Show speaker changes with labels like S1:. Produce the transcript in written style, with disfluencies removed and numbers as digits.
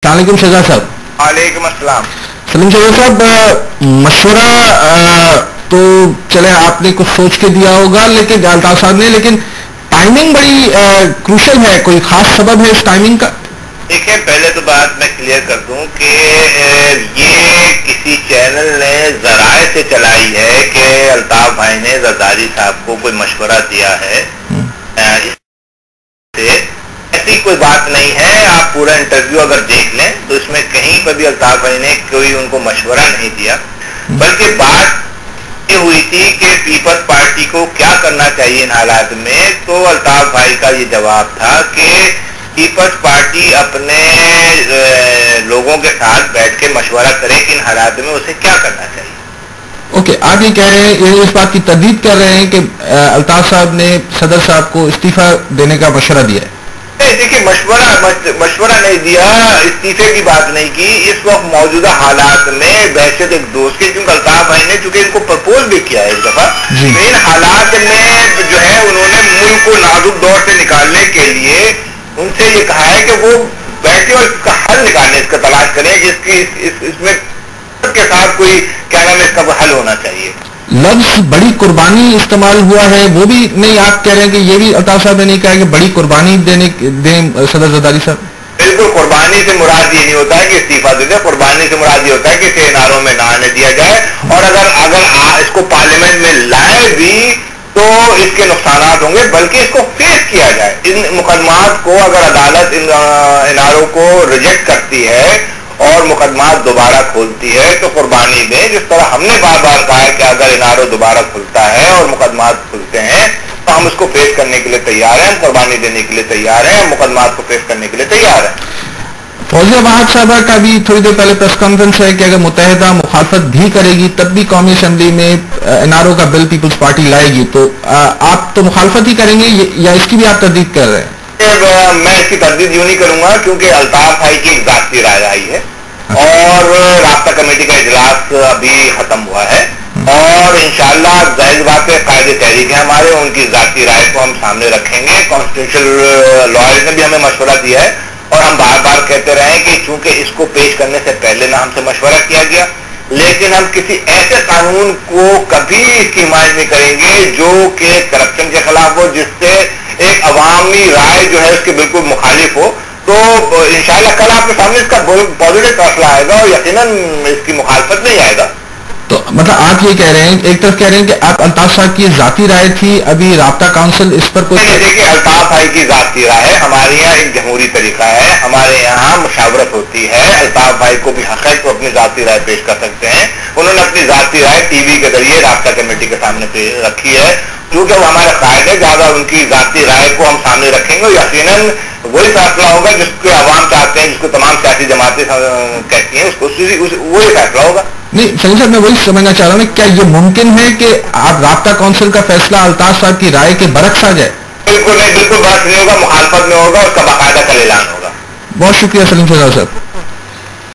S1: السلام علیکم شہزاد صاحب.
S2: وعلیکم السلام.
S1: سلیم شہزاد صاحب, مشورہ تو چلے آپ نے کچھ سوچ کے دیا ہوگا لیکن الطاف صاحب نے, لیکن ٹائمنگ بڑی کروشل ہے. کوئی خاص سبب ہے اس ٹائمنگ کا؟
S2: دیکھیں, پہلے تو بات میں کلیئر کر دوں کہ یہ کسی چینل نے ذرائع سے چلائی ہے کہ الطاف بھائی نے زرداری صاحب کو کوئی مشورہ دیا ہے. ایسی کوئی بات نہیں ہے. آپ پورا انٹرویو اگر دیکھ لیں تو اس میں کہیں پر بھی الطاف بھائی نے کوئی ان کو مشورہ نہیں دیا, بلکہ بات یہ ہوئی تھی کہ پیپلز پارٹی کو کیا کرنا چاہیے ان حالات میں. تو الطاف بھائی کا یہ جواب تھا کہ پیپلز پارٹی اپنے لوگوں کے ساتھ بیٹھ کے مشورہ کرے کہ ان حالات میں اسے کیا کرنا چاہیے.
S1: اوکے, آپ یہ کہہ رہے ہیں, یہ اس بات کی تردید کر رہے ہیں کہ الطاف صاحب نے صدر صاحب کو استعفیٰ دینے کا مشورہ دیا ہے.
S2: دیکھیے, مشورہ نہیں دیا, استعفے کی بات نہیں کی. اس وقت موجودہ حالات میں بحثیت ایک دوست کے, کیونکہ الطاف بھائی نے چونکہ ان کو پرپوز بھی کیا ہے ایک دفعہ, ان حالات میں جو ہے انہوں نے ملک کو نازک دور سے نکالنے کے لیے ان سے یہ کہا ہے کہ وہ بیٹھے اور اس کا حل نکالنے, اس کا تلاش کریں جس کی اس میں کے ساتھ کوئی کیا نام ہے اس کا حل ہونا چاہیے.
S1: لفظ بڑی قربانی استعمال ہوا ہے, وہ بھی نہیں آپ کہہ رہے ہیں کہ یہ بھی الطاف صاحب نے نہیں کہا کہ بڑی قربانی دیں صدر زرداری صاحب؟
S2: بالکل, قربانی سے مراد یہ نہیں ہوتا ہے کہ استعفیٰ دے دیں. قربانی سے مراد یہ ہوتا ہے کہ اسے اناروں میں نہ آنے دیا جائے, اور اگر اس کو پارلیمنٹ میں لائے بھی تو اس کے نقصانات ہوں گے, بلکہ اس کو فیس کیا جائے. ان مقدمات کو اگر عدالت ان اناروں کو ریجیکٹ کرتی ہے اور مقدمات دوبارہ کھولتی ہے تو قربانی دیں. جس طرح ہم نے بار بار کہا ہے کہ اگر انارو دوبارہ کھلتا ہے اور مقدمات کھلتے ہیں تو ہم اس کو فیس کرنے کے لیے تیار ہیں, ہم قربانی دینے کے لیے تیار ہیں, ہم مقدمات کو فیس کرنے کے لیے تیار ہیں.
S1: فوزیہ وحد صاحبہ کا بھی تھوڑی دیر پہلے پریس کانفرنس ہے کہ اگر متحدہ مخالفت بھی کرے گی تب بھی قومی اسمبلی میں انارو کا بل پیپلز پارٹی لائے گی, تو آپ تو مخالفت ہی کریں گے یا اس کی بھی آپ تردید کر رہے ہیں؟
S2: میں اس کی تردید یوں نہیں کروں گا, کیونکہ الطاف بھائی کی ایک ذاتی رائے آئی ہے اور رابطہ کمیٹی کا اجلاس ابھی ختم ہوا ہے, اور انشاءاللہ ظاہر بات ہے قائد تحریک ہے ہمارے, ان کی ذاتی رائے کو ہم سامنے رکھیں گے. کانسٹیٹیوشنل لائر نے بھی ہمیں مشورہ دیا ہے اور ہم بار بار کہتے رہے کہ چونکہ اس کو پیش کرنے سے پہلے نہ ہم سے مشورہ کیا گیا, لیکن ہم کسی ایسے قانون کو کبھی اس کی حمایت نہیں کریں گے جو کہ کرپشن کے خلاف ہو, جس سے ایک عوامی رائے جو ہے اس کے بالکل مخالف ہو. تو انشاءاللہ کل آپ کے سامنے اس کا پازیٹیو فیصلہ آئے گا اور یقیناً اس کی مخالفت نہیں آئے گا.
S1: تو مطلب آپ یہ کہہ رہے ہیں, ایک طرف کہہ رہے ہیں کہ آپ الطاف صاحب کی ذاتی رائے تھی, ابھی رابطہ کونسل اس پر کوئی؟
S2: دیکھیے, الطاف بھائی کی ذاتی رائے ہے, ہمارے یہاں ایک جمہوری طریقہ ہے, ہمارے یہاں مشاورت ہوتی ہے. الطاف بھائی کو بھی حق ہے تو اپنی ذاتی رائے پیش کر سکتے ہیں. انہوں نے اپنی ذاتی رائے ٹی وی کے ذریعے رابطہ کمیٹی کے سامنے رکھی ہے, کیونکہ وہ ہمارے قائد ہے, زیادہ ان کی ذاتی رائے کو ہم سامنے رکھیں گے. یقیناً وہی فیصلہ ہوگا جس کو عوام چاہتے ہیں, جس کو تمام سیاسی جماعتیں کہتی ہیں, اس کو وہی فیصلہ ہوگا.
S1: نہیں سنی صاحب, میں وہی سمجھنا چاہ رہا ہوں, کیا یہ ممکن ہے کہ آپ رابطہ کونسل کا فیصلہ الطاف صاحب کی رائے کے برعکس آ جائے؟
S2: بالکل نہیں, بالکل برعکس نہیں ہوگا, مخالفت میں ہوگا, اس کا باقاعدہ کل اعلان ہوگا.
S1: بہت شکریہ سلیم شہزاد صاحب.